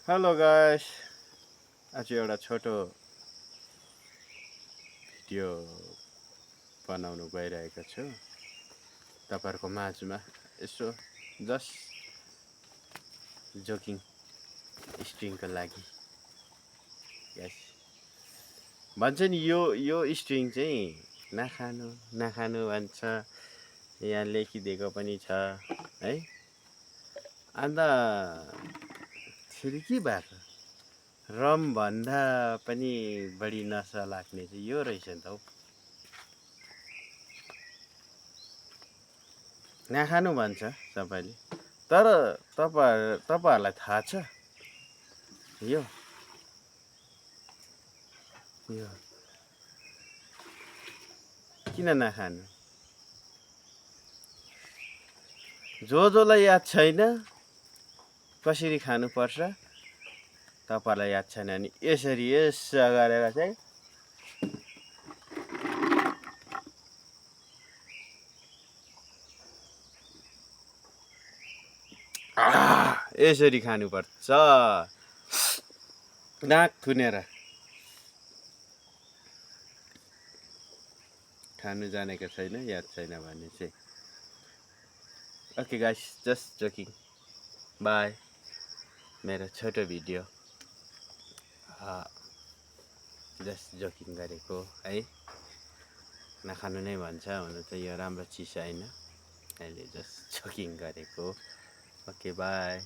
Hello guys, आज एउटा छोटो भिडियो बनाउनु गइरहेको छु तपाईँहरूको माझमा। यसो जस्ट जोकिङ स्ट्रिङको लागि। यस भन्छ नि, यो स्ट्रिङ चाहिँ नखानु नखानु भन्छ, यहाँ लेखिदिएको पनि छ है। अन्त फेरि के भएको, रमभन्दा पनि बढी नसा लाग्ने चाहिँ यो रहेछ नि त हौ। नखानु भन्छ सबैले, तर तपाईँहरूलाई थाहा छ यो यो किन नखानु? जसलाई याद छैन कसरी खानुपर्छ, तपाईँहरूलाई याद छैन भने यसरी यसो गरेर चाहिँ यसरी खानुपर्छ, नाक थुनेर। खानु जानेको छैन, याद छैन भने चाहिँ okay guys, just joking. By. मेरो छोटो भिडियो जस्ट जोकिङ गरेको है। नखानु नै भन्छ, हुन त यो राम्रो चिज होइन, अहिले जस्ट जोकिङ गरेको। Okay by.